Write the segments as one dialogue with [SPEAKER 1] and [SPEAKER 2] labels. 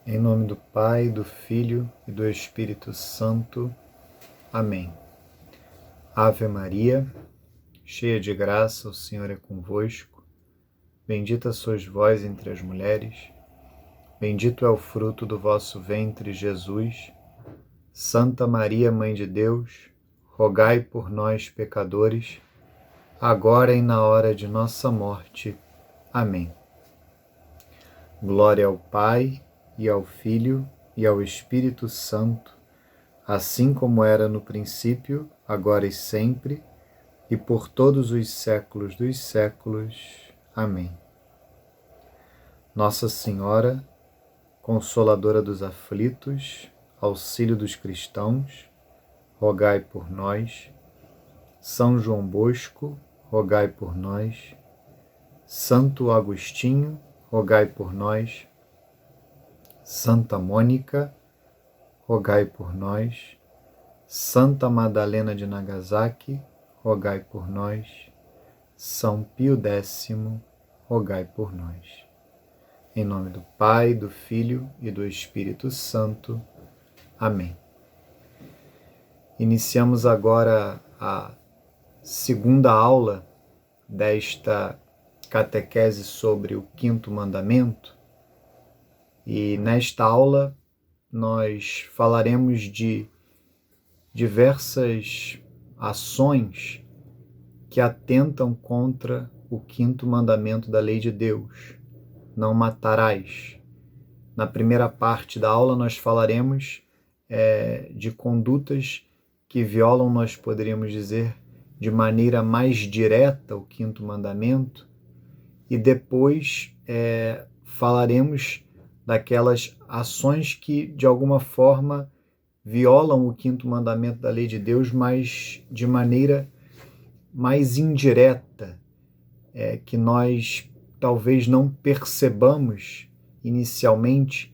[SPEAKER 1] Em nome do Pai, do Filho e do Espírito Santo. Amém. Ave Maria, cheia de graça, o Senhor é convosco. Bendita sois vós entre as mulheres. Bendito é o fruto do vosso ventre, Jesus. Santa Maria, Mãe de Deus, rogai por nós, pecadores, agora e na hora de nossa morte. Amém. Glória ao Pai, e ao Filho, e ao Espírito Santo, assim como era no princípio, agora e sempre, e por todos os séculos dos séculos. Amém. Nossa Senhora, Consoladora dos aflitos, auxílio dos cristãos, rogai por nós. São João Bosco, rogai por nós. Santo Agostinho, rogai por nós. Santa Mônica, rogai por nós. Santa Madalena de Nagasaki, rogai por nós. São Pio X, rogai por nós. Em nome do Pai, do Filho e do Espírito Santo. Amém. Iniciamos agora a segunda aula desta catequese sobre o quinto mandamento. E nesta aula nós falaremos de diversas ações que atentam contra o quinto mandamento da lei de Deus: não matarás. Na primeira parte da aula nós falaremos de condutas que violam, nós poderíamos dizer, de maneira mais direta o quinto mandamento, e depois falaremos daquelas ações que, de alguma forma, violam o quinto mandamento da lei de Deus, mas de maneira mais indireta, que nós talvez não percebamos inicialmente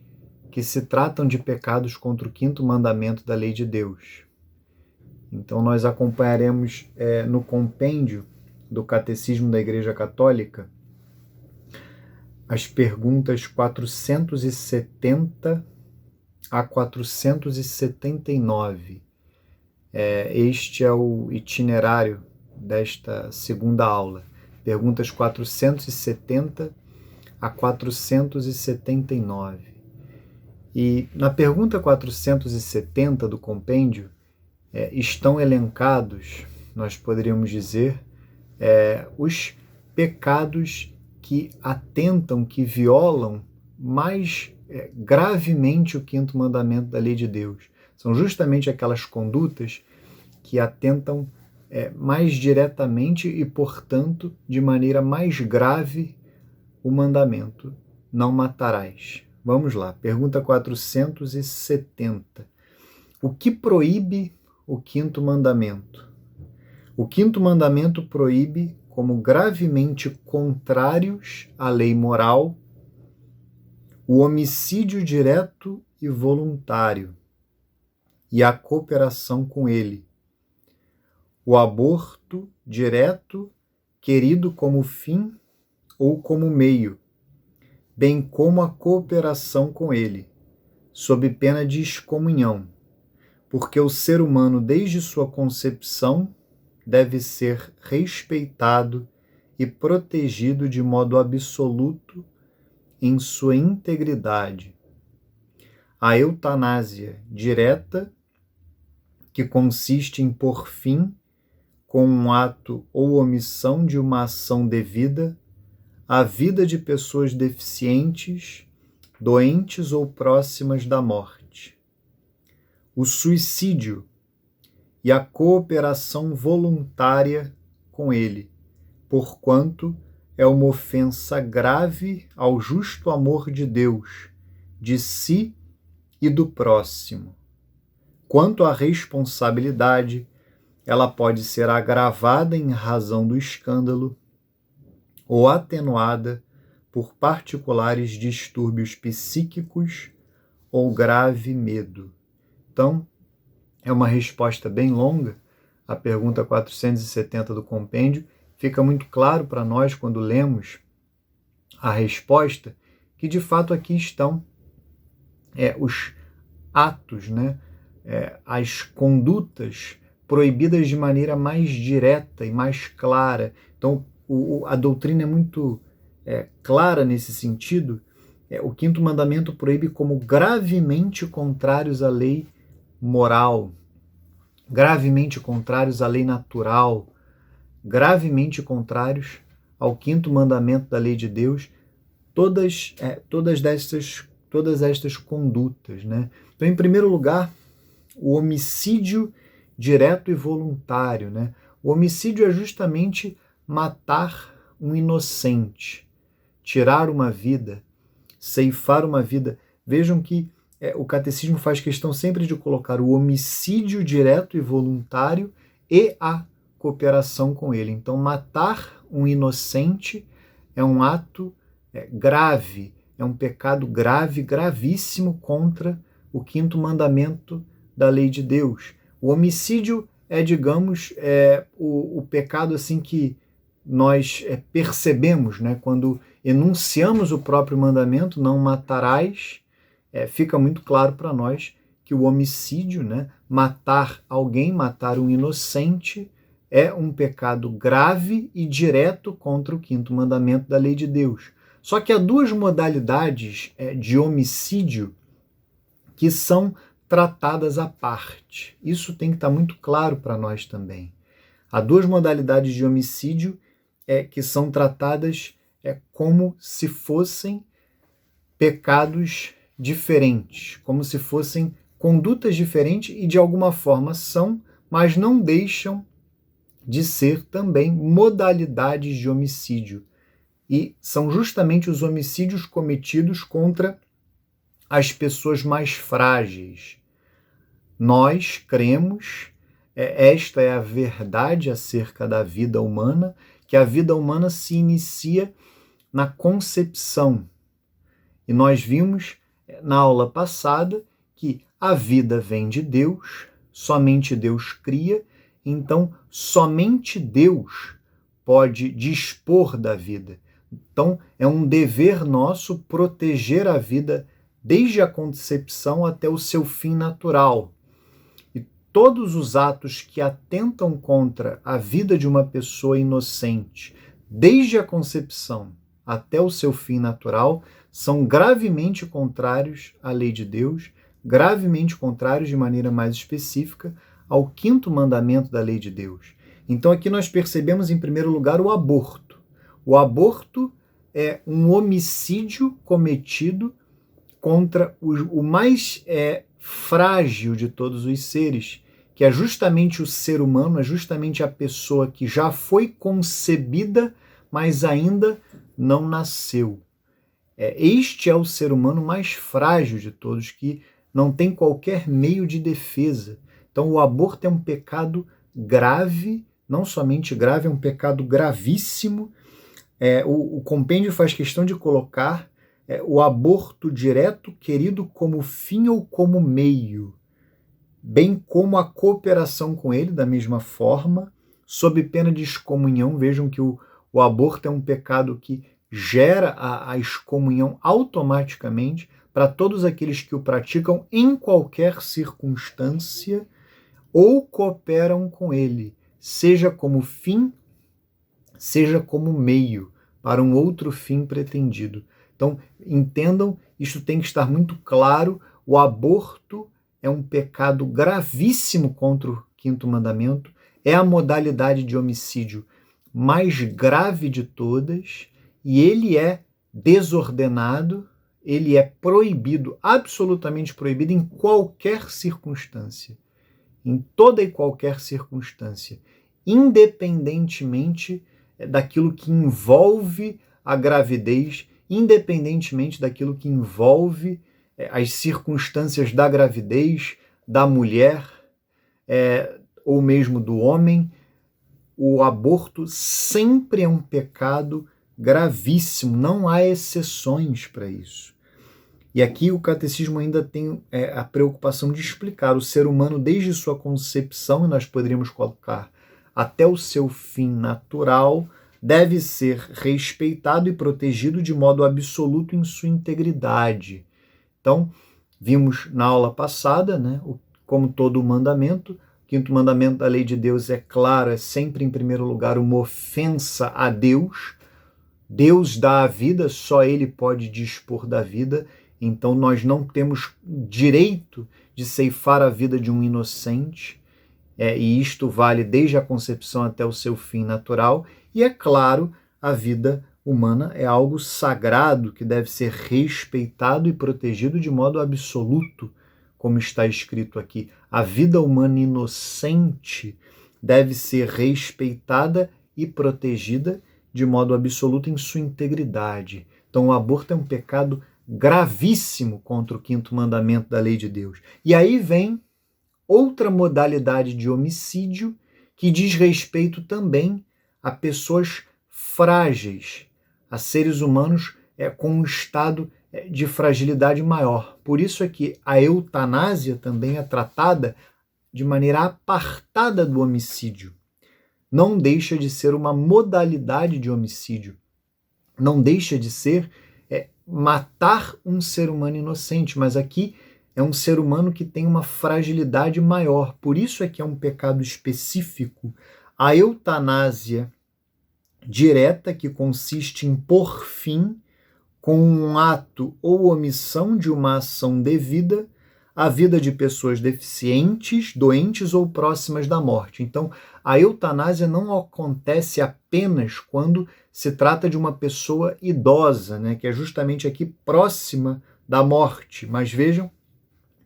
[SPEAKER 1] que se tratam de pecados contra o quinto mandamento da lei de Deus. Então nós acompanharemos no compêndio do Catecismo da Igreja Católica as perguntas 470 a 479. Este é o itinerário desta segunda aula. Perguntas 470 a 479. E na pergunta 470 do compêndio estão elencados, nós poderíamos dizer, os pecados que atentam, que violam mais gravemente o quinto mandamento da lei de Deus. São justamente aquelas condutas que atentam mais diretamente e, portanto, de maneira mais grave o mandamento: não matarás. Vamos lá, pergunta 470. O que proíbe o quinto mandamento? O quinto mandamento proíbe, como gravemente contrários à lei moral, o homicídio direto e voluntário e a cooperação com ele, o aborto direto querido como fim ou como meio, bem como a cooperação com ele, sob pena de excomunhão, porque o ser humano, desde sua concepção, deve ser respeitado e protegido de modo absoluto em sua integridade. A eutanásia direta, que consiste em pôr fim, com um ato ou omissão de uma ação devida, à vida de pessoas deficientes, doentes ou próximas da morte. O suicídio e a cooperação voluntária com ele, porquanto é uma ofensa grave ao justo amor de Deus, de si e do próximo. Quanto à responsabilidade, ela pode ser agravada em razão do escândalo ou atenuada por particulares distúrbios psíquicos ou grave medo. Então, é uma resposta bem longa à pergunta 470 do compêndio. Fica muito claro para nós, quando lemos a resposta, que de fato aqui estão os atos, né? As condutas proibidas de maneira mais direta e mais clara. Então, a doutrina é muito clara nesse sentido. O quinto mandamento proíbe como gravemente contrários à lei moral, gravemente contrários à lei natural, gravemente contrários ao quinto mandamento da lei de Deus, todas estas condutas, né? Então, em primeiro lugar, o homicídio direto e voluntário, né? O homicídio é justamente matar um inocente, tirar uma vida, ceifar uma vida. Vejam que o catecismo faz questão sempre de colocar o homicídio direto e voluntário e a cooperação com ele. Então, matar um inocente é um ato grave, é um pecado grave, gravíssimo contra o quinto mandamento da lei de Deus. O homicídio é, digamos, o pecado assim que nós percebemos, né? Quando enunciamos o próprio mandamento, não matarás, fica muito claro para nós que o homicídio, né? Matar alguém, matar um inocente, é um pecado grave e direto contra o quinto mandamento da lei de Deus. Só que há duas modalidades de homicídio que são tratadas à parte. Isso tem que estar muito claro para nós também. Há duas modalidades de homicídio que são tratadas como se fossem pecados diferentes, como se fossem condutas diferentes e de alguma forma são, mas não deixam de ser também modalidades de homicídio. E são justamente os homicídios cometidos contra as pessoas mais frágeis. Nós cremos, esta é a verdade acerca da vida humana, que a vida humana se inicia na concepção. E nós vimos na aula passada que a vida vem de Deus, somente Deus cria, então somente Deus pode dispor da vida. Então é um dever nosso proteger a vida desde a concepção até o seu fim natural. E todos os atos que atentam contra a vida de uma pessoa inocente, desde a concepção até o seu fim natural, são gravemente contrários à lei de Deus, gravemente contrários, de maneira mais específica, ao quinto mandamento da lei de Deus. Então aqui nós percebemos, em primeiro lugar, o aborto. O aborto é um homicídio cometido contra o mais frágil de todos os seres, que é justamente o ser humano, é justamente a pessoa que já foi concebida, mas ainda não nasceu. Este é o ser humano mais frágil de todos, que não tem qualquer meio de defesa. Então o aborto é um pecado grave, não somente grave, é um pecado gravíssimo. O compêndio faz questão de colocar o aborto direto querido como fim ou como meio, bem como a cooperação com ele, da mesma forma, sob pena de excomunhão. Vejam que o aborto é um pecado que gera a excomunhão automaticamente para todos aqueles que o praticam em qualquer circunstância ou cooperam com ele, seja como fim, seja como meio, para um outro fim pretendido. Então, entendam, isto tem que estar muito claro, o aborto é um pecado gravíssimo contra o quinto mandamento, é a modalidade de homicídio mais grave de todas, e ele é desordenado, ele é proibido, absolutamente proibido em qualquer circunstância, em toda e qualquer circunstância, independentemente daquilo que envolve a gravidez, independentemente daquilo que envolve as circunstâncias da gravidez, da mulher, ou mesmo do homem. O aborto sempre é um pecado gravíssimo, não há exceções para isso. E aqui o catecismo ainda tem a preocupação de explicar o ser humano desde sua concepção, e nós poderíamos colocar até o seu fim natural, deve ser respeitado e protegido de modo absoluto em sua integridade. Então, Vimos na aula passada, né, como todo mandamento, o quinto mandamento da lei de Deus é claro, é sempre em primeiro lugar uma ofensa a Deus. Deus dá a vida, só Ele pode dispor da vida, então nós não temos direito de ceifar a vida de um inocente, e isto vale desde a concepção até o seu fim natural, e é claro, a vida humana é algo sagrado que deve ser respeitado e protegido de modo absoluto, como está escrito aqui. A vida humana inocente deve ser respeitada e protegida de modo absoluto em sua integridade. Então o aborto é um pecado gravíssimo contra o quinto mandamento da lei de Deus. E aí vem outra modalidade de homicídio que diz respeito também a pessoas frágeis, a seres humanos com um estado de fragilidade maior. Por isso é que a eutanásia também é tratada de maneira apartada do homicídio. Não deixa de ser uma modalidade de homicídio. Não deixa de ser matar um ser humano inocente, mas aqui é um ser humano que tem uma fragilidade maior. Por isso é que é um pecado específico. A eutanásia direta, que consiste em pôr fim, com um ato ou omissão de uma ação devida, a vida de pessoas deficientes, doentes ou próximas da morte. Então, a eutanásia não acontece apenas quando se trata de uma pessoa idosa, né, que é justamente aqui próxima da morte. Mas vejam,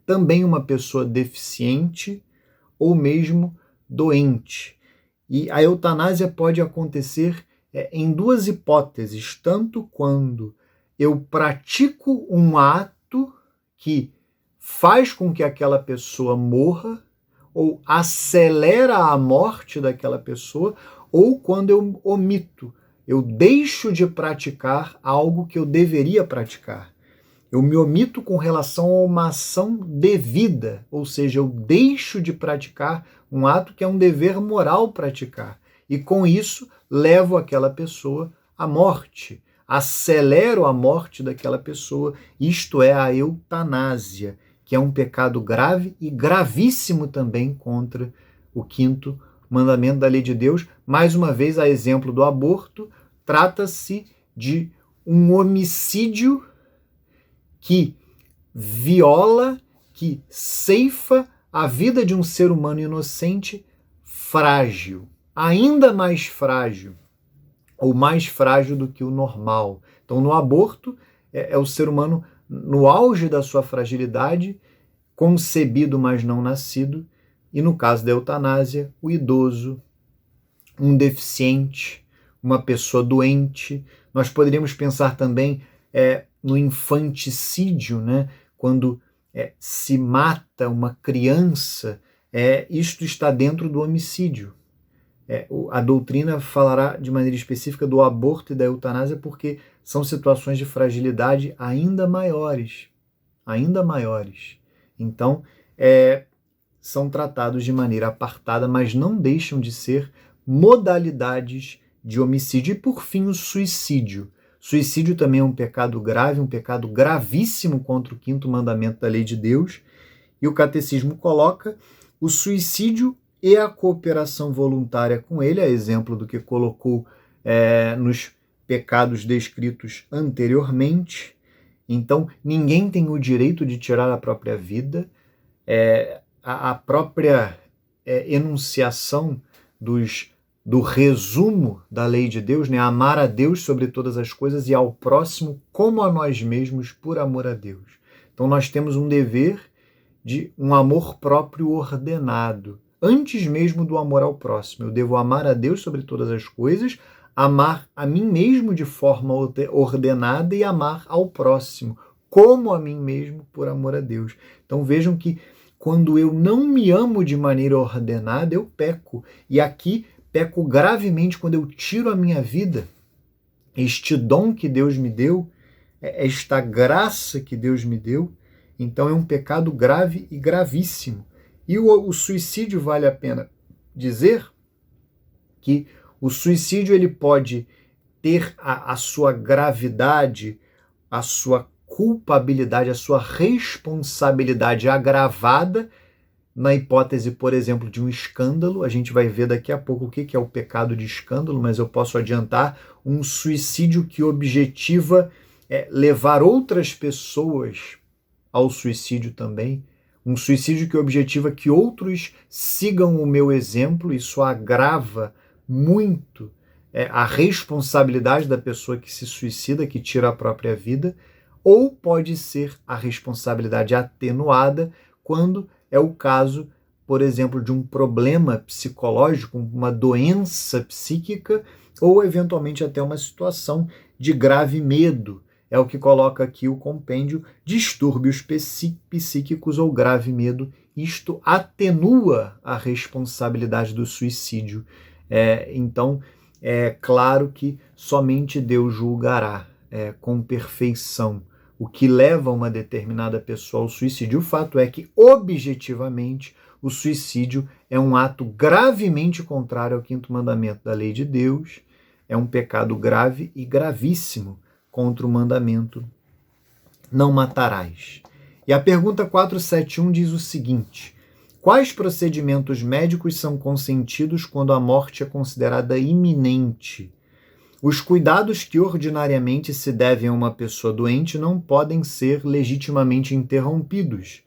[SPEAKER 1] também uma pessoa deficiente ou mesmo doente. E a eutanásia pode acontecer em duas hipóteses, tanto quando eu pratico um ato que faz com que aquela pessoa morra, ou acelera a morte daquela pessoa, ou quando eu omito, eu deixo de praticar algo que eu deveria praticar. Eu me omito com relação a uma ação devida, ou seja, eu deixo de praticar um ato que é um dever moral praticar. E com isso, levo aquela pessoa à morte, acelero a morte daquela pessoa. Isto é a eutanásia, que é um pecado grave e gravíssimo também contra o quinto mandamento da lei de Deus. Mais uma vez, a exemplo do aborto, trata-se de um homicídio que viola, que ceifa a vida de um ser humano inocente frágil, ainda mais frágil, ou mais frágil do que o normal. Então, no aborto, é o ser humano no auge da sua fragilidade, concebido, mas não nascido, e no caso da eutanásia, o idoso, um deficiente, uma pessoa doente. Nós poderíamos pensar também no infanticídio, né? Quando se mata uma criança, isto está dentro do homicídio. A doutrina falará de maneira específica do aborto e da eutanásia porque são situações de fragilidade ainda maiores. Então, são tratados de maneira apartada, mas não deixam de ser modalidades de homicídio. E, por fim, o suicídio. Suicídio também é um pecado grave, um pecado gravíssimo contra o quinto mandamento da lei de Deus. E o catecismo coloca o suicídio e a cooperação voluntária com ele, a exemplo do que colocou nos pecados descritos anteriormente. Então, ninguém tem o direito de tirar a própria vida. A própria enunciação do resumo da lei de Deus, né? Amar a Deus sobre todas as coisas e ao próximo como a nós mesmos por amor a Deus. Então, nós temos um dever de um amor próprio ordenado, antes mesmo do amor ao próximo. Eu devo amar a Deus sobre todas as coisas, amar a mim mesmo de forma ordenada e amar ao próximo, como a mim mesmo por amor a Deus. Então vejam que quando eu não me amo de maneira ordenada, eu peco. E aqui peco gravemente quando eu tiro a minha vida, este dom que Deus me deu, esta graça que Deus me deu. Então é um pecado grave e gravíssimo. E o suicídio, vale a pena dizer que o suicídio ele pode ter a sua gravidade, a sua culpabilidade, a sua responsabilidade agravada na hipótese, por exemplo, de um escândalo. A gente vai ver daqui a pouco o que é o pecado de escândalo, mas eu posso adiantar: um suicídio que objetiva levar outras pessoas ao suicídio também, um suicídio que objetiva que outros sigam o meu exemplo. Isso agrava muito a responsabilidade da pessoa que se suicida, que tira a própria vida, ou pode ser a responsabilidade atenuada quando é o caso, por exemplo, de um problema psicológico, uma doença psíquica, ou eventualmente até uma situação de grave medo. É o que coloca aqui o compêndio: distúrbios psíquicos ou grave medo. Isto atenua a responsabilidade do suicídio. Então, é claro que somente Deus julgará com perfeição o que leva uma determinada pessoa ao suicídio. O fato é que, objetivamente, o suicídio é um ato gravemente contrário ao quinto mandamento da lei de Deus, é um pecado grave e gravíssimo contra o mandamento: não matarás. E a pergunta 471 diz o seguinte: quais procedimentos médicos são consentidos quando a morte é considerada iminente? Os cuidados que ordinariamente se devem a uma pessoa doente não podem ser legitimamente interrompidos.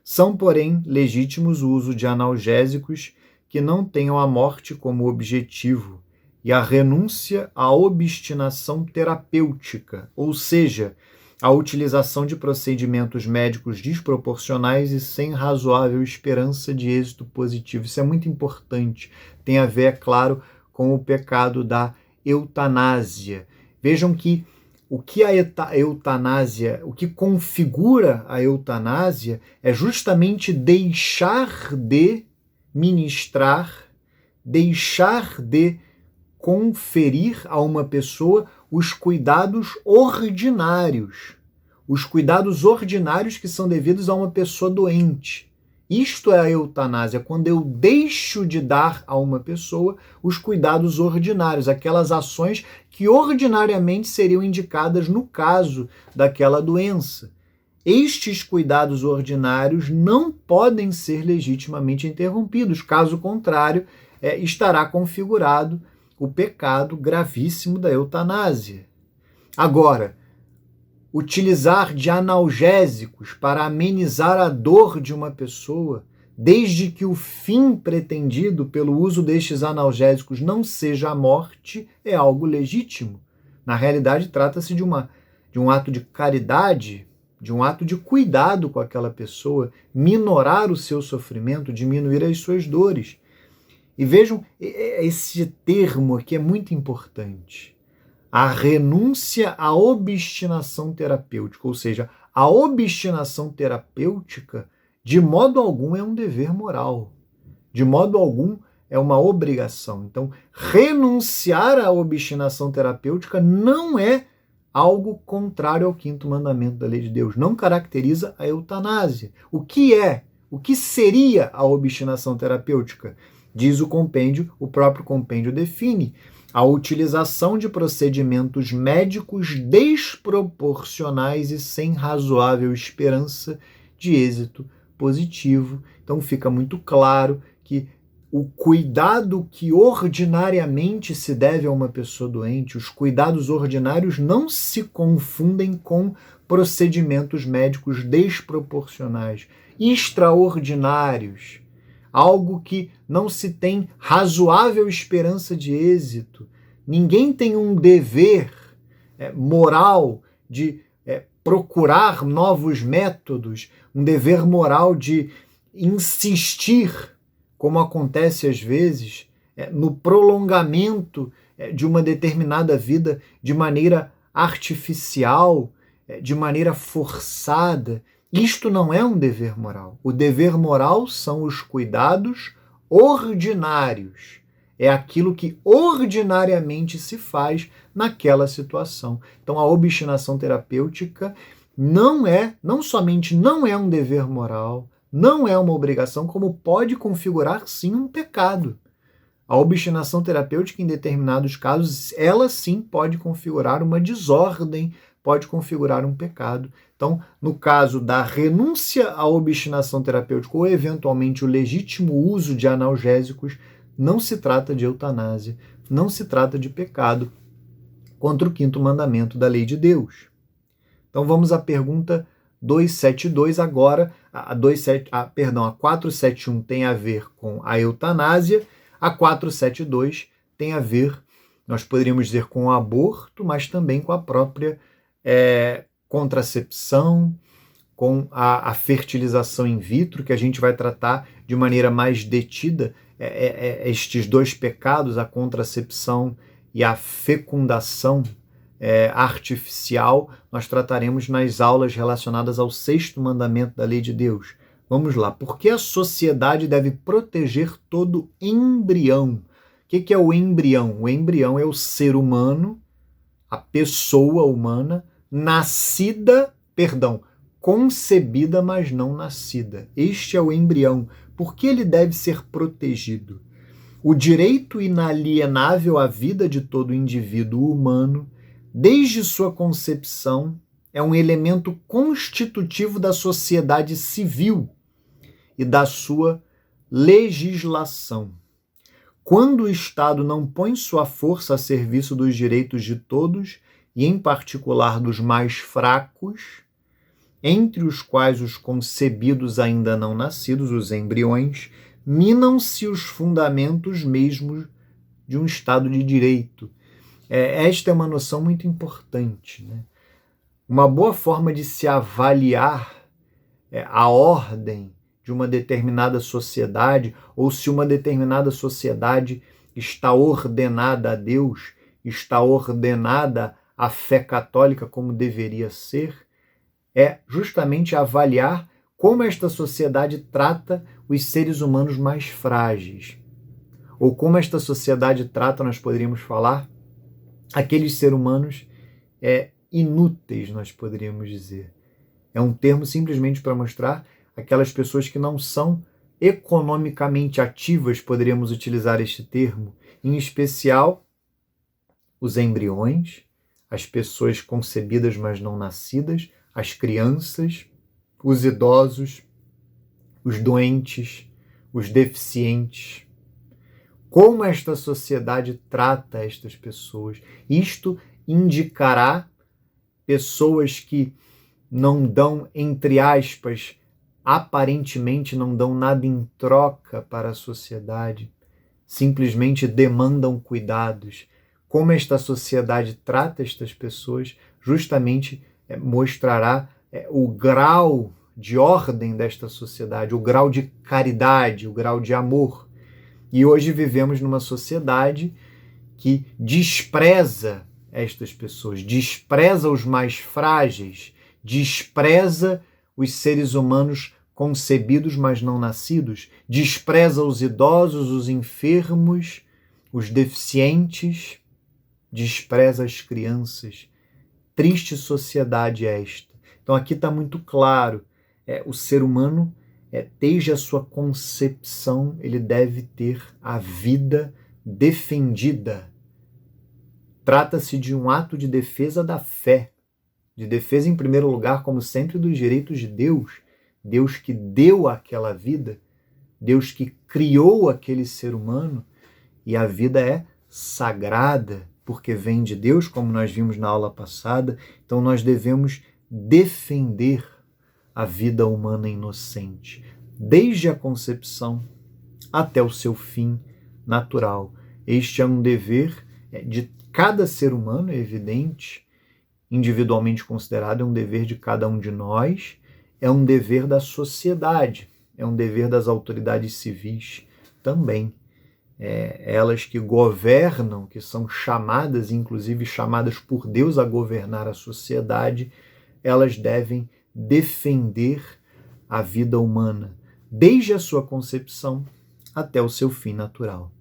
[SPEAKER 1] São, porém, legítimos o uso de analgésicos que não tenham a morte como objetivo e a renúncia à obstinação terapêutica, ou seja, a utilização de procedimentos médicos desproporcionais e sem razoável esperança de êxito positivo. Isso é muito importante. Tem a ver, é claro, com o pecado da eutanásia. Vejam que o que a eutanásia, o que configura a eutanásia é justamente deixar de ministrar, deixar de conferir a uma pessoa os cuidados ordinários que são devidos a uma pessoa doente. Isto é a eutanásia, quando eu deixo de dar a uma pessoa os cuidados ordinários, aquelas ações que ordinariamente seriam indicadas no caso daquela doença. Estes cuidados ordinários não podem ser legitimamente interrompidos, caso contrário, estará configurado o pecado gravíssimo da eutanásia. Agora, utilizar de analgésicos para amenizar a dor de uma pessoa, desde que o fim pretendido pelo uso destes analgésicos não seja a morte, é algo legítimo. Na realidade, trata-se de um ato de caridade, de um ato de cuidado com aquela pessoa, minorar o seu sofrimento, diminuir as suas dores. E vejam, esse termo aqui é muito importante: a renúncia à obstinação terapêutica, ou seja, a obstinação terapêutica de modo algum é um dever moral, de modo algum é uma obrigação. Então, renunciar à obstinação terapêutica não é algo contrário ao quinto mandamento da lei de Deus, não caracteriza a eutanásia. O que seria a obstinação terapêutica? Diz o compêndio, o próprio compêndio define: a utilização de procedimentos médicos desproporcionais e sem razoável esperança de êxito positivo. Então fica muito claro que o cuidado que ordinariamente se deve a uma pessoa doente, os cuidados ordinários não se confundem com procedimentos médicos desproporcionais, extraordinários, algo que não se tem razoável esperança de êxito. Ninguém tem um dever moral de procurar novos métodos, um dever moral de insistir, como acontece às vezes, no prolongamento de uma determinada vida de maneira artificial, de maneira forçada. Isto não é um dever moral. O dever moral são os cuidados ordinários. É aquilo que ordinariamente se faz naquela situação. Então a obstinação terapêutica não somente não é um dever moral, não é uma obrigação, como pode configurar sim um pecado. A obstinação terapêutica, em determinados casos, ela sim pode configurar uma desordem, pode configurar um pecado. Então, no caso da renúncia à obstinação terapêutica ou, eventualmente, o legítimo uso de analgésicos, não se trata de eutanásia, não se trata de pecado contra o 5º mandamento da lei de Deus. Então, vamos à pergunta 272 agora. A 471 tem a ver com a eutanásia, a 472 tem a ver, nós poderíamos dizer, com o aborto, mas também com a própria contracepção, com a fertilização in vitro, que a gente vai tratar de maneira mais detida, estes dois pecados, a contracepção e a fecundação artificial, nós trataremos nas aulas relacionadas ao 6º mandamento da lei de Deus. Vamos lá. Por que a sociedade deve proteger todo embrião? O que é o embrião? O embrião é o ser humano, a pessoa humana, concebida, mas não nascida. Este é o embrião. Por que ele deve ser protegido? O direito inalienável à vida de todo indivíduo humano, desde sua concepção, é um elemento constitutivo da sociedade civil e da sua legislação. Quando o Estado não põe sua força a serviço dos direitos de todos, e em particular dos mais fracos, entre os quais os concebidos ainda não nascidos, os embriões, minam-se os fundamentos mesmos de um Estado de direito. Esta é uma noção muito importante, né? Uma boa forma de se avaliar a ordem de uma determinada sociedade, ou se uma determinada sociedade está ordenada a Deus, está ordenada à fé católica como deveria ser, é justamente avaliar como esta sociedade trata os seres humanos mais frágeis. Ou como esta sociedade trata, nós poderíamos falar, aqueles seres humanos inúteis, nós poderíamos dizer. É um termo simplesmente para mostrar aquelas pessoas que não são economicamente ativas, poderíamos utilizar este termo, em especial os embriões, as pessoas concebidas mas não nascidas, as crianças, os idosos, os doentes, os deficientes. Como esta sociedade trata estas pessoas? Isto indicará pessoas que não dão, entre aspas, aparentemente não dão nada em troca para a sociedade, simplesmente demandam cuidados. Como esta sociedade trata estas pessoas, justamente mostrará o grau de ordem desta sociedade, o grau de caridade, o grau de amor. E hoje vivemos numa sociedade que despreza estas pessoas, despreza os mais frágeis, despreza os seres humanos concebidos, mas não nascidos, despreza os idosos, os enfermos, os deficientes, despreza as crianças. Triste sociedade esta. Então aqui está muito claro, o ser humano, desde a sua concepção, ele deve ter a vida defendida. Trata-se de um ato de defesa da fé, de defesa, em primeiro lugar, como sempre, dos direitos de Deus. Deus que deu aquela vida, Deus que criou aquele ser humano, e a vida é sagrada, porque vem de Deus, como nós vimos na aula passada. Então nós devemos defender a vida humana inocente, desde a concepção até o seu fim natural. Este é um dever de cada ser humano, é evidente, individualmente considerado, é um dever de cada um de nós, é um dever da sociedade, é um dever das autoridades civis também. Elas que governam, que são chamadas, inclusive chamadas por Deus a governar a sociedade, elas devem defender a vida humana, desde a sua concepção até o seu fim natural.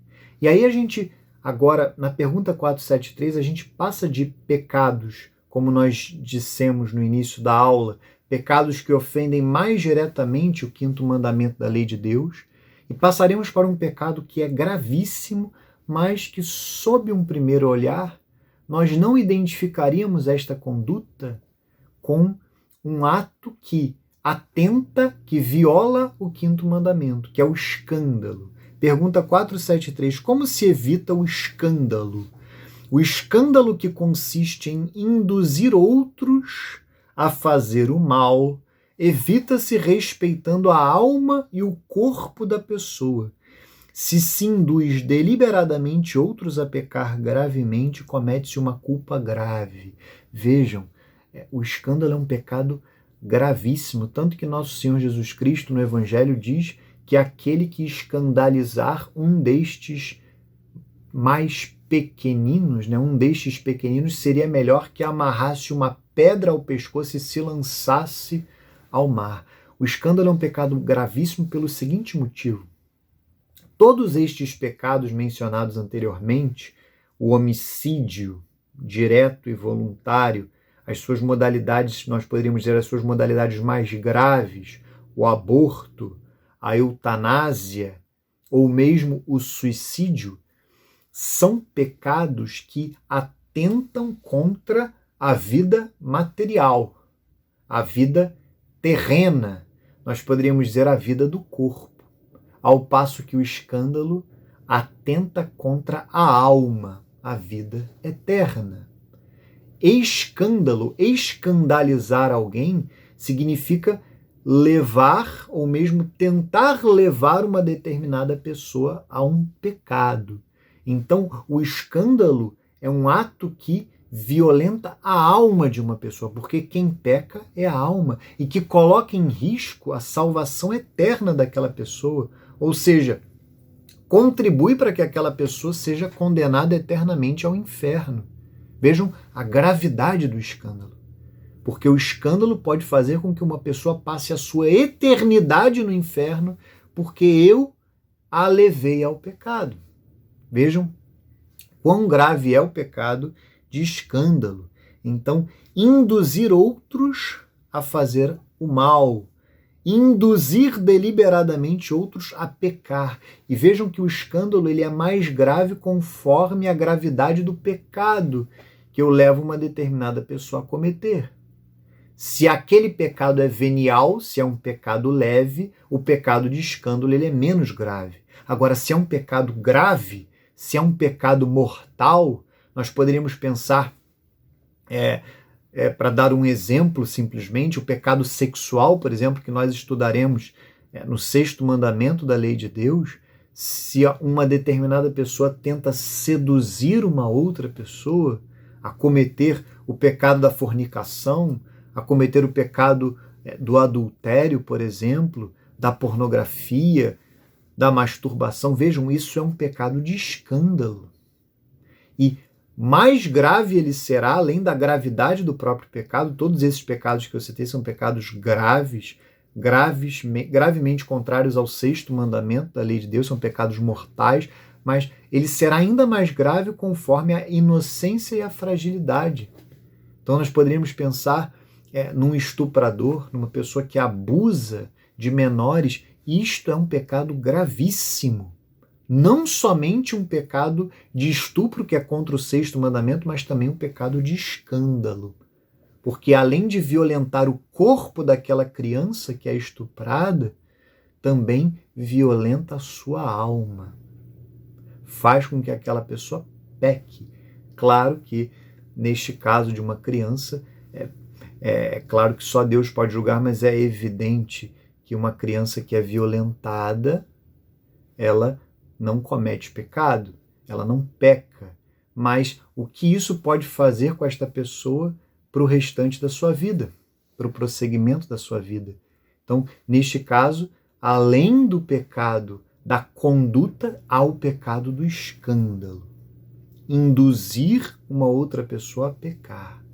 [SPEAKER 1] E aí a gente, agora, na pergunta 473, a gente passa de pecados, como nós dissemos no início da aula, pecados que ofendem mais diretamente o 5º mandamento da lei de Deus, E passaremos para um pecado que é gravíssimo, mas que, sob um primeiro olhar, nós não identificaríamos esta conduta com um ato que atenta, que viola o quinto mandamento, que é o escândalo. Pergunta 473. Como se evita o escândalo? O escândalo que consiste em induzir outros a fazer o mal evita-se respeitando a alma e o corpo da pessoa. Se induz deliberadamente outros a pecar gravemente, comete-se uma culpa grave. Vejam, o escândalo é um pecado gravíssimo, tanto que nosso Senhor Jesus Cristo no Evangelho diz que aquele que escandalizar um destes mais pequeninos, um destes pequeninos, seria melhor que amarrasse uma pedra ao pescoço e se lançasse ao mar. O escândalo é um pecado gravíssimo pelo seguinte motivo. Todos estes pecados mencionados anteriormente, o homicídio direto e voluntário, as suas modalidades, nós poderíamos dizer as suas modalidades mais graves, o aborto, a eutanásia ou mesmo o suicídio, são pecados que atentam contra a vida material, a vida terrena, nós poderíamos dizer a vida do corpo, ao passo que o escândalo atenta contra a alma, a vida eterna. Escândalo, escandalizar alguém, significa levar ou mesmo tentar levar uma determinada pessoa a um pecado. Então, o escândalo é um ato que violenta a alma de uma pessoa, porque quem peca é a alma e que coloca em risco a salvação eterna daquela pessoa, ou seja, contribui para que aquela pessoa seja condenada eternamente ao inferno. Vejam a gravidade do escândalo, porque o escândalo pode fazer com que uma pessoa passe a sua eternidade no inferno, porque eu a levei ao pecado. Vejam quão grave é o pecado de escândalo. Então, induzir outros a fazer o mal, induzir deliberadamente outros a pecar. E vejam que o escândalo ele é mais grave conforme a gravidade do pecado que eu levo uma determinada pessoa a cometer. Se aquele pecado é venial, se é um pecado leve, o pecado de escândalo ele é menos grave. Agora, se é um pecado grave, se é um pecado mortal, nós poderíamos pensar, para dar um exemplo simplesmente, o pecado sexual, por exemplo, que nós estudaremos no 6º mandamento da lei de Deus. Se uma determinada pessoa tenta seduzir uma outra pessoa a cometer o pecado da fornicação, a cometer o pecado do adultério, por exemplo, da pornografia, da masturbação, vejam, isso é um pecado de escândalo. E mais grave ele será, além da gravidade do próprio pecado, todos esses pecados que eu citei são pecados gravemente contrários ao 6º mandamento da lei de Deus, são pecados mortais, mas ele será ainda mais grave conforme a inocência e a fragilidade. Então nós poderíamos pensar num estuprador, numa pessoa que abusa de menores. Isto é um pecado gravíssimo. Não somente um pecado de estupro, que é contra o 6º mandamento, mas também um pecado de escândalo. Porque além de violentar o corpo daquela criança que é estuprada, também violenta a sua alma. Faz com que aquela pessoa peque. Claro que, neste caso de uma criança, é claro que só Deus pode julgar, mas é evidente que uma criança que é violentada, ela não comete pecado, ela não peca. Mas o que isso pode fazer com esta pessoa para o restante da sua vida, para o prosseguimento da sua vida? Então, neste caso, além do pecado da conduta, há o pecado do escândalo. Induzir uma outra pessoa a pecar.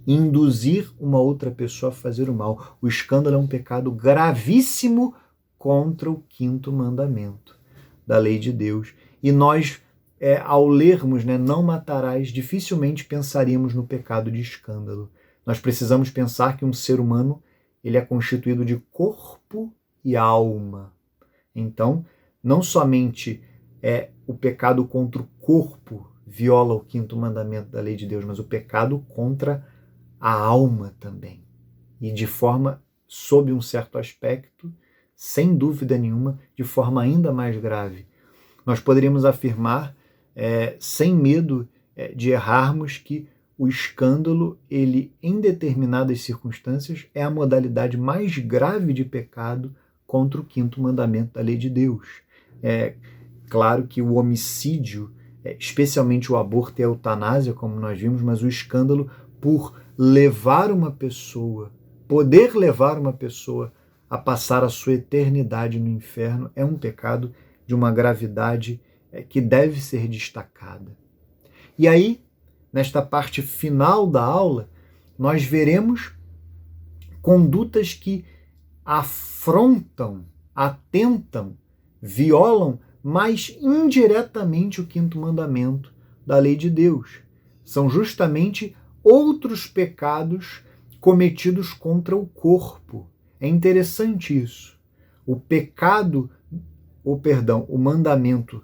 [SPEAKER 1] Induzir uma outra pessoa a fazer o mal. O escândalo é um pecado gravíssimo contra o 5º mandamento da lei de Deus. E nós, ao lermos, não matarás, dificilmente pensaríamos no pecado de escândalo. Nós precisamos pensar que um ser humano ele é constituído de corpo e alma. Então, não somente o pecado contra o corpo viola o 5º mandamento da lei de Deus, mas o pecado contra a alma também. E de forma, sob um certo aspecto, sem dúvida nenhuma, de forma ainda mais grave. Nós poderíamos afirmar, sem medo de errarmos, que o escândalo, ele, em determinadas circunstâncias, é a modalidade mais grave de pecado contra o 5º mandamento da lei de Deus. É claro que o homicídio, especialmente o aborto e a eutanásia, como nós vimos, mas o escândalo por levar uma pessoa, poder levar uma pessoa a passar a sua eternidade no inferno, é um pecado de uma gravidade que deve ser destacada. E aí, nesta parte final da aula, nós veremos condutas que afrontam, atentam, violam, mas indiretamente o 5º mandamento da lei de Deus. São justamente outros pecados cometidos contra o corpo. É interessante isso. O mandamento,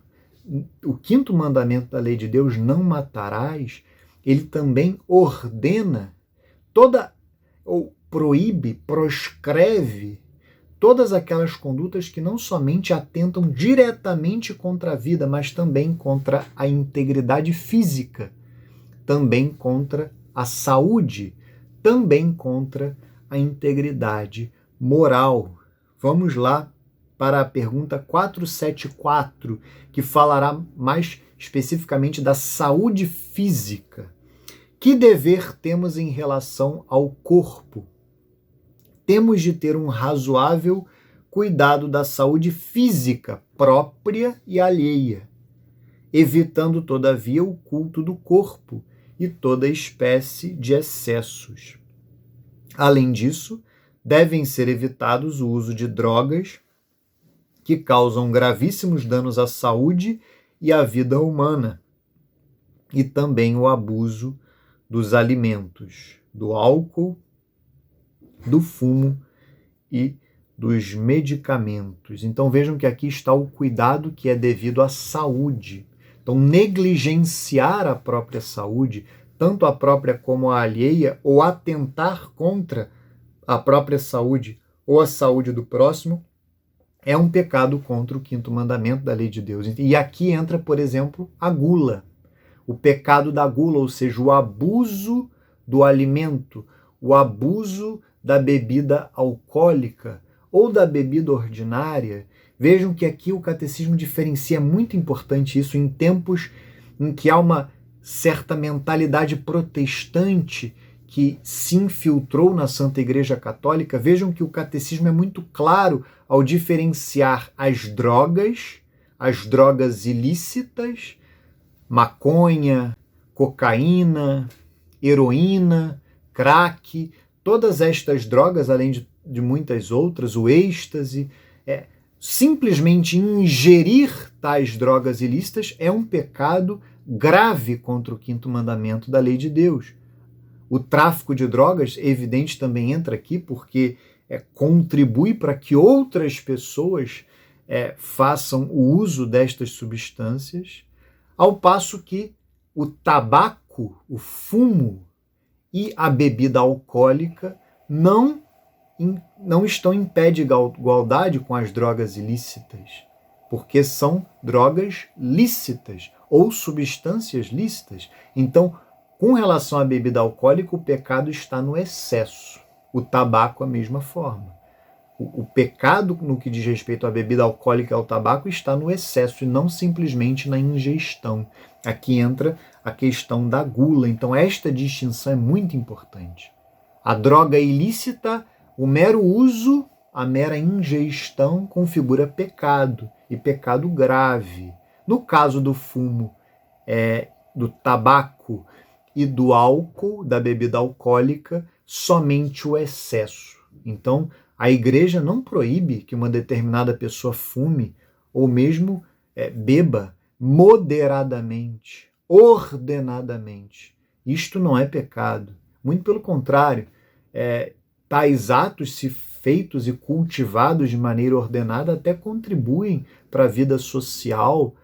[SPEAKER 1] o 5º mandamento da lei de Deus, não matarás, ele também ordena ou proíbe, proscreve todas aquelas condutas que não somente atentam diretamente contra a vida, mas também contra a integridade física, também contra a saúde, também contra a integridade moral. Vamos lá para a pergunta 474, que falará mais especificamente da saúde física. Que dever temos em relação ao corpo? Temos de ter um razoável cuidado da saúde física própria e alheia, evitando, todavia, o culto do corpo e toda espécie de excessos. Além disso, devem ser evitados o uso de drogas que causam gravíssimos danos à saúde e à vida humana, e também o abuso dos alimentos, do álcool, do fumo e dos medicamentos. Então vejam que aqui está o cuidado que é devido à saúde. Então, negligenciar a própria saúde, tanto a própria como a alheia, ou atentar contra a própria saúde ou a saúde do próximo, é um pecado contra o 5º mandamento da lei de Deus. E aqui entra, por exemplo, a gula. O pecado da gula, ou seja, o abuso do alimento, o abuso da bebida alcoólica ou da bebida ordinária. Vejam que aqui o catecismo diferencia, muito importante isso, em tempos em que há uma certa mentalidade protestante que se infiltrou na Santa Igreja Católica. Vejam que o catecismo é muito claro ao diferenciar as drogas ilícitas, maconha, cocaína, heroína, crack, todas estas drogas, além de muitas outras, o êxtase, simplesmente ingerir tais drogas ilícitas é um pecado grave contra o 5º mandamento da lei de Deus. O tráfico de drogas, evidente, também entra aqui, porque contribui para que outras pessoas façam o uso destas substâncias, ao passo que o tabaco, o fumo e a bebida alcoólica não estão em pé de igualdade com as drogas ilícitas, porque são drogas lícitas ou substâncias lícitas. Então, com relação à bebida alcoólica, o pecado está no excesso. O tabaco, a mesma forma. O pecado no que diz respeito à bebida alcoólica e ao tabaco está no excesso e não simplesmente na ingestão. Aqui entra a questão da gula. Então, esta distinção é muito importante. A droga ilícita, o mero uso, a mera ingestão configura pecado, e pecado grave. No caso do fumo, do tabaco e do álcool, da bebida alcoólica, somente o excesso. Então, a Igreja não proíbe que uma determinada pessoa fume ou mesmo beba moderadamente, ordenadamente. Isto não é pecado. Muito pelo contrário, tais atos, se feitos e cultivados de maneira ordenada até contribuem para a vida social,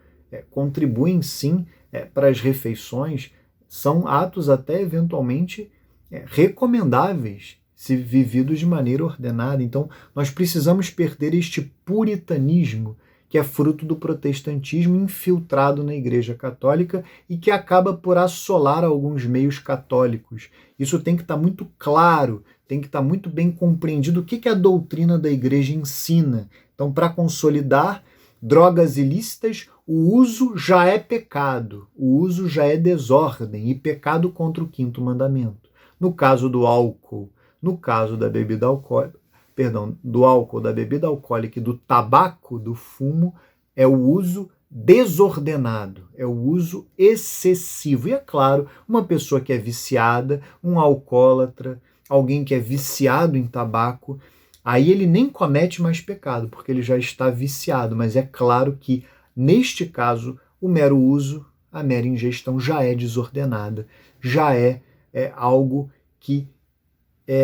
[SPEAKER 1] contribuem sim para as refeições, são atos até eventualmente recomendáveis se vividos de maneira ordenada. Então, nós precisamos perder este puritanismo que é fruto do protestantismo infiltrado na Igreja Católica e que acaba por assolar alguns meios católicos. Isso tem que estar muito claro, tem que estar muito bem compreendido o que a doutrina da Igreja ensina. Então, para consolidar drogas ilícitas, o uso já é pecado, o uso já é desordem e pecado contra o quinto mandamento. No caso do álcool, no caso da bebida alcoólica, do álcool, da bebida alcoólica e do tabaco, do fumo, é o uso desordenado, é o uso excessivo. E é claro, uma pessoa que é viciada, um alcoólatra, alguém que é viciado em tabaco, aí ele nem comete mais pecado, porque ele já está viciado. Mas é claro que, neste caso, o mero uso, a mera ingestão já é desordenada, já é algo que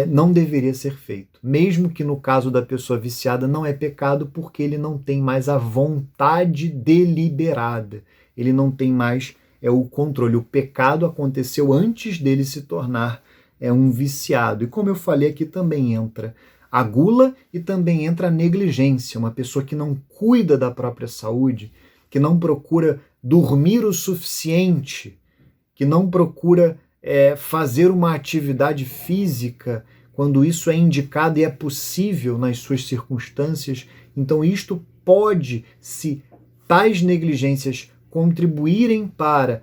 [SPEAKER 1] não deveria ser feito. Mesmo que no caso da pessoa viciada não é pecado, porque ele não tem mais a vontade deliberada, ele não tem mais o controle. O pecado aconteceu antes dele se tornar um viciado. E como eu falei aqui, também entra a gula e também entra a negligência, uma pessoa que não cuida da própria saúde, que não procura dormir o suficiente, que não procura fazer uma atividade física quando isso é indicado e é possível nas suas circunstâncias. Então isto pode, se tais negligências contribuírem para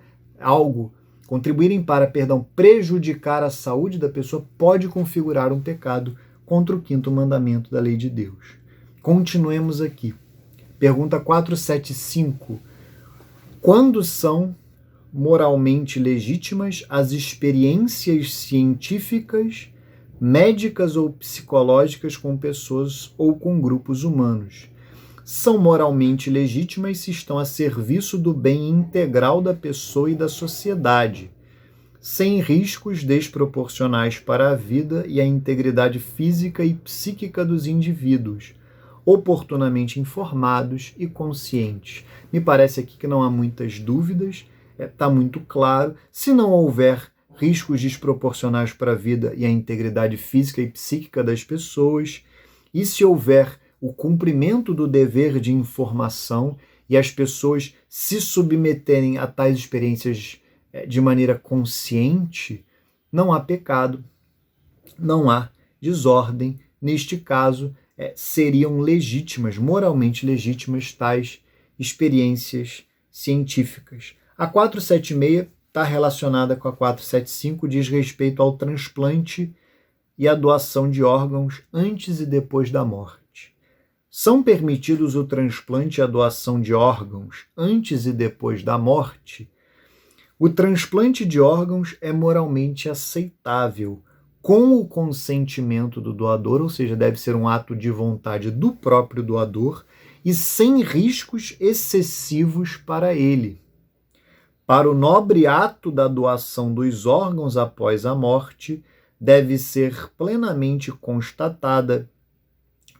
[SPEAKER 1] prejudicar a saúde da pessoa, pode configurar um pecado contra o quinto mandamento da lei de Deus. Continuemos aqui. Pergunta 475. Quando são moralmente legítimas as experiências científicas, médicas ou psicológicas com pessoas ou com grupos humanos? São moralmente legítimas se estão a serviço do bem integral da pessoa e da sociedade, sem riscos desproporcionais para a vida e a integridade física e psíquica dos indivíduos, oportunamente informados e conscientes. Me parece aqui que não há muitas dúvidas. Está muito claro. Se não houver riscos desproporcionais para a vida e a integridade física e psíquica das pessoas, e se houver o cumprimento do dever de informação e as pessoas se submeterem a tais experiências de maneira consciente, não há pecado, não há desordem. Neste caso, seriam legítimas, moralmente legítimas, tais experiências científicas. A 476 está relacionada com a 475, diz respeito ao transplante e à doação de órgãos antes e depois da morte. São permitidos o transplante e a doação de órgãos antes e depois da morte? O transplante de órgãos é moralmente aceitável, com o consentimento do doador, ou seja, deve ser um ato de vontade do próprio doador e sem riscos excessivos para ele. Para o nobre ato da doação dos órgãos após a morte, deve ser plenamente constatada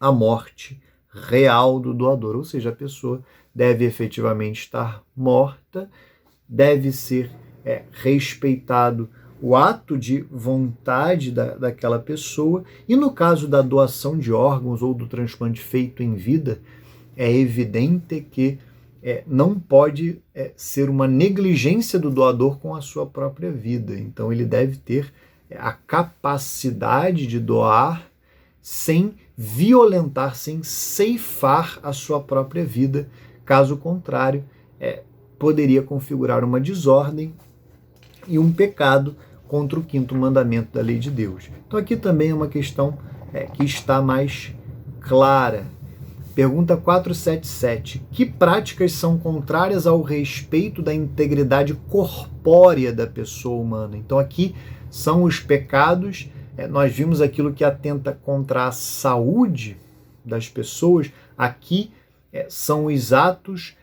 [SPEAKER 1] a morte real do doador, ou seja, a pessoa deve efetivamente estar morta, deve ser respeitado o ato de vontade daquela pessoa, e no caso da doação de órgãos ou do transplante feito em vida, é evidente que não pode ser uma negligência do doador com a sua própria vida. Então ele deve ter a capacidade de doar sem violentar, sem ceifar a sua própria vida. Caso contrário, poderia configurar uma desordem e um pecado contra o quinto mandamento da lei de Deus. Então aqui também é uma questão que está mais clara. Pergunta 477. Que práticas são contrárias ao respeito da integridade corpórea da pessoa humana? Então aqui são os pecados, nós vimos aquilo que atenta contra a saúde das pessoas, aqui são os atos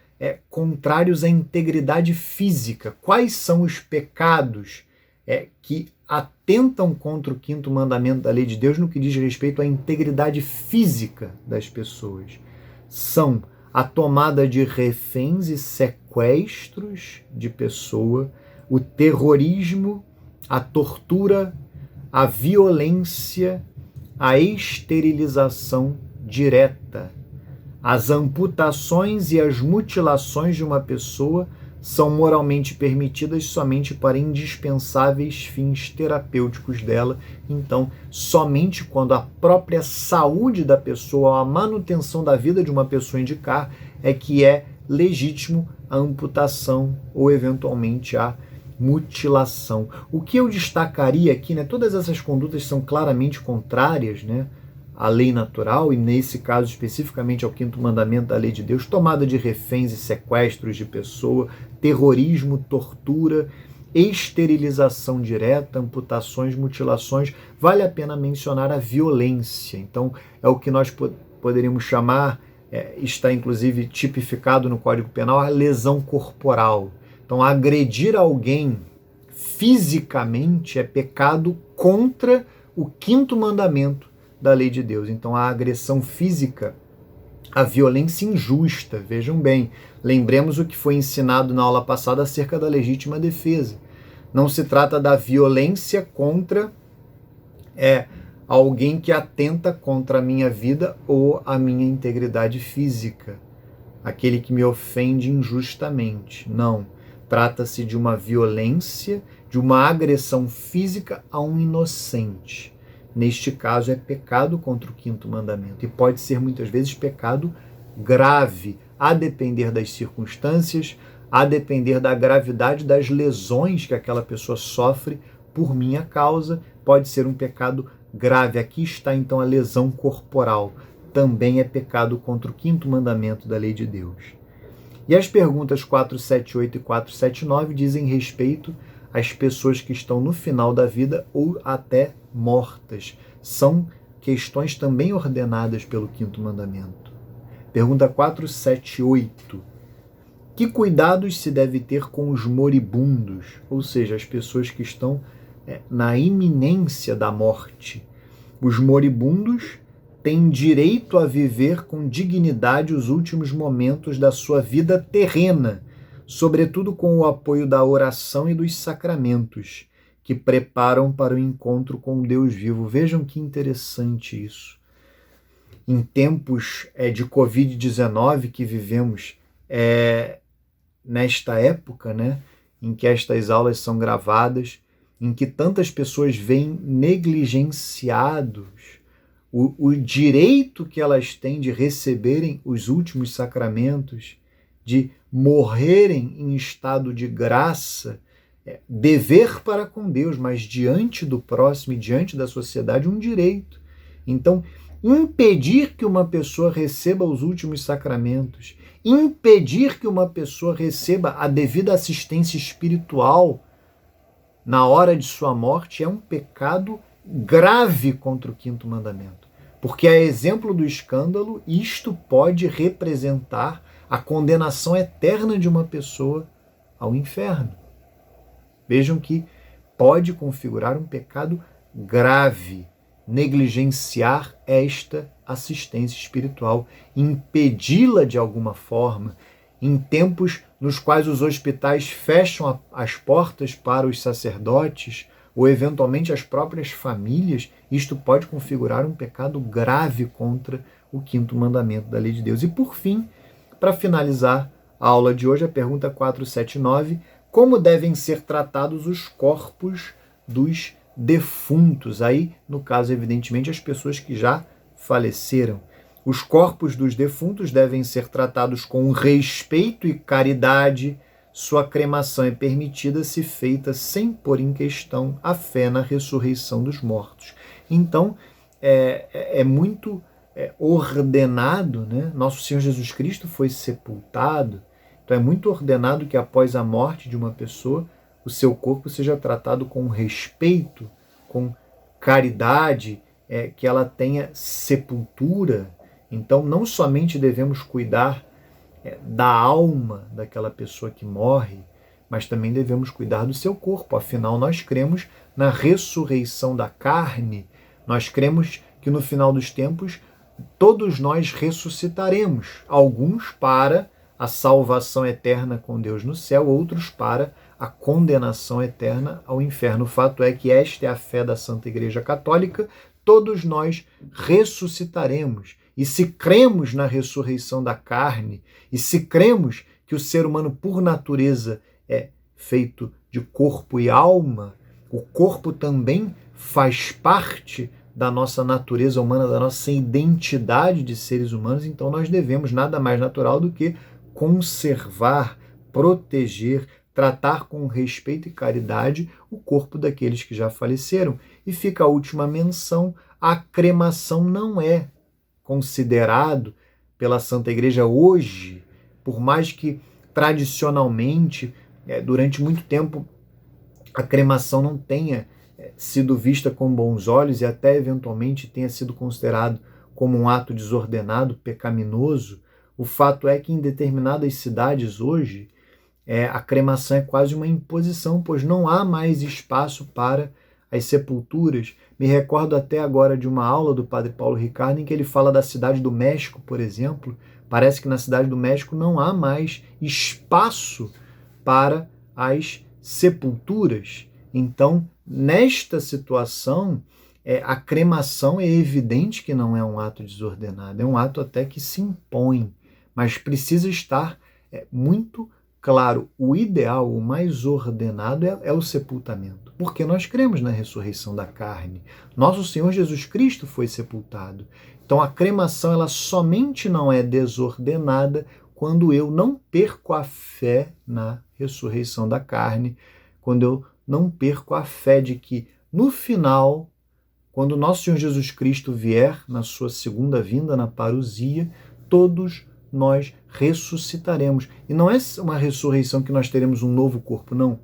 [SPEAKER 1] contrários à integridade física. Quais são os pecados que atentam contra o quinto mandamento da lei de Deus no que diz respeito à integridade física das pessoas. São a tomada de reféns e sequestros de pessoa, o terrorismo, a tortura, a violência, a esterilização direta. As amputações e as mutilações de uma pessoa são moralmente permitidas somente para indispensáveis fins terapêuticos dela. Então, somente quando a própria saúde da pessoa, a manutenção da vida de uma pessoa indicar, é que é legítimo a amputação ou, eventualmente, a mutilação. O que eu destacaria aqui, né, todas essas condutas são claramente contrárias, né, à lei natural, e nesse caso especificamente ao quinto mandamento da lei de Deus, tomada de reféns e sequestros de pessoa, terrorismo, tortura, esterilização direta, amputações, mutilações. Vale a pena mencionar a violência. Então, é o que nós poderíamos chamar, está inclusive tipificado no Código Penal, a lesão corporal. Então, agredir alguém fisicamente é pecado contra o quinto mandamento da lei de Deus. Então, a agressão física, a violência injusta, vejam bem, lembremos o que foi ensinado na aula passada acerca da legítima defesa. Não se trata da violência contra alguém que atenta contra a minha vida ou a minha integridade física, aquele que me ofende injustamente. Não. Trata-se de uma violência, de uma agressão física a um inocente. Neste caso, é pecado contra o quinto mandamento e pode ser muitas vezes pecado grave, a depender das circunstâncias, a depender da gravidade das lesões que aquela pessoa sofre por minha causa, pode ser um pecado grave. Aqui está então a lesão corporal, também é pecado contra o quinto mandamento da lei de Deus. E as perguntas 478 e 479 dizem respeito às pessoas que estão no final da vida ou até mortas. São questões também ordenadas pelo quinto mandamento. Pergunta 478. Que cuidados se deve ter com os moribundos, ou seja, as pessoas que estão na iminência da morte? Os moribundos têm direito a viver com dignidade os últimos momentos da sua vida terrena, sobretudo com o apoio da oração e dos sacramentos, que preparam para o encontro com o Deus vivo. Vejam que interessante isso. Em tempos de Covid-19 que vivemos nesta época, né, em que estas aulas são gravadas, em que tantas pessoas veem negligenciados o direito que elas têm de receberem os últimos sacramentos, de morrerem em estado de graça, dever para com Deus, mas diante do próximo e diante da sociedade, um direito. Então, impedir que uma pessoa receba os últimos sacramentos, impedir que uma pessoa receba a devida assistência espiritual na hora de sua morte é um pecado grave contra o quinto mandamento. Porque, a exemplo do escândalo, isto pode representar a condenação eterna de uma pessoa ao inferno. Vejam que pode configurar um pecado grave negligenciar esta assistência espiritual, impedi-la de alguma forma, em tempos nos quais os hospitais fecham as portas para os sacerdotes ou eventualmente as próprias famílias. Isto pode configurar um pecado grave contra o quinto mandamento da lei de Deus. E por fim, para finalizar a aula de hoje, a pergunta 479, como devem ser tratados os corpos dos defuntos? Aí, no caso, evidentemente, as pessoas que já faleceram. Os corpos dos defuntos devem ser tratados com respeito e caridade. Sua cremação é permitida se feita sem pôr em questão a fé na ressurreição dos mortos. Então, é muito ordenado, né? Nosso Senhor Jesus Cristo foi sepultado, então é muito ordenado que após a morte de uma pessoa, o seu corpo seja tratado com respeito, com caridade, que ela tenha sepultura. Então, não somente devemos cuidar da alma daquela pessoa que morre, mas também devemos cuidar do seu corpo. Afinal, nós cremos na ressurreição da carne, nós cremos que no final dos tempos todos nós ressuscitaremos, alguns para a salvação eterna com Deus no céu, outros para a condenação eterna ao inferno. O fato é que esta é a fé da Santa Igreja Católica, todos nós ressuscitaremos. E se cremos na ressurreição da carne, e se cremos que o ser humano por natureza é feito de corpo e alma, o corpo também faz parte da nossa natureza humana, da nossa identidade de seres humanos, então nós devemos nada mais natural do que conservar, proteger, tratar com respeito e caridade o corpo daqueles que já faleceram. E fica a última menção: a cremação não é considerado pela Santa Igreja hoje, por mais que tradicionalmente, durante muito tempo, a cremação não tenha sido vista com bons olhos e até eventualmente tenha sido considerado como um ato desordenado, pecaminoso. O fato é que em determinadas cidades hoje, a cremação é quase uma imposição, pois não há mais espaço para as sepulturas. Me recordo até agora de uma aula do Padre Paulo Ricardo em que ele fala da cidade do México, por exemplo. Parece que na cidade do México não há mais espaço para as sepulturas. Então, nesta situação, a cremação é evidente que não é um ato desordenado, é um ato até que se impõe, mas precisa estar muito claro. O ideal, o mais ordenado é o sepultamento, porque nós cremos na ressurreição da carne. Nosso Senhor Jesus Cristo foi sepultado. Então a cremação ela somente não é desordenada quando eu não perco a fé na ressurreição da carne, quando eu não perco a fé de que no final, quando nosso Senhor Jesus Cristo vier na sua segunda vinda, na parousia, todos nós ressuscitaremos. E não é uma ressurreição que nós teremos um novo corpo, não.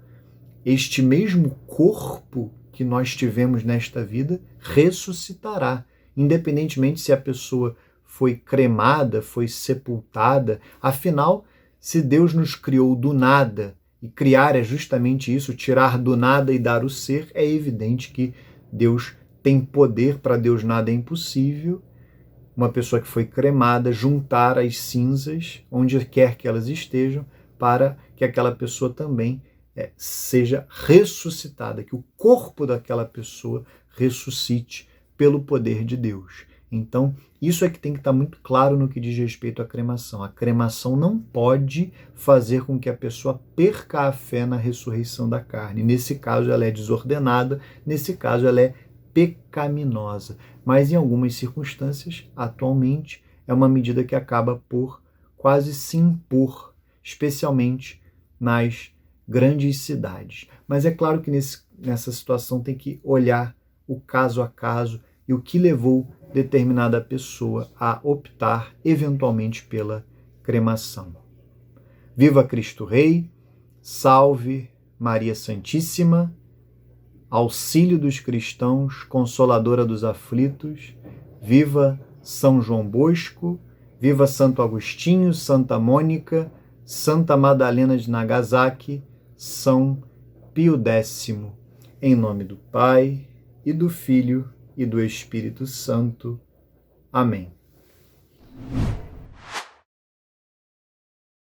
[SPEAKER 1] Este mesmo corpo que nós tivemos nesta vida ressuscitará, independentemente se a pessoa foi cremada, foi sepultada. Afinal, se Deus nos criou do nada, e criar é justamente isso, tirar do nada e dar o ser, é evidente que Deus tem poder, para Deus nada é impossível. Uma pessoa que foi cremada, juntar as cinzas, onde quer que elas estejam, para que aquela pessoa também seja ressuscitada, que o corpo daquela pessoa ressuscite pelo poder de Deus. Então, isso é que tem que estar muito claro no que diz respeito à cremação. A cremação não pode fazer com que a pessoa perca a fé na ressurreição da carne. Nesse caso, ela é desordenada, nesse caso, ela é pecaminosa. Mas em algumas circunstâncias, atualmente, é uma medida que acaba por quase se impor, especialmente nas grandes cidades. Mas é claro que nessa situação tem que olhar o caso a caso e o que levou determinada pessoa a optar eventualmente pela cremação. Viva Cristo Rei, salve Maria Santíssima, auxílio dos cristãos, consoladora dos aflitos, viva São João Bosco, viva Santo Agostinho, Santa Mônica, Santa Madalena de Nagasaki, São Pio X. Em nome do Pai, e do Filho, e do Espírito Santo. Amém.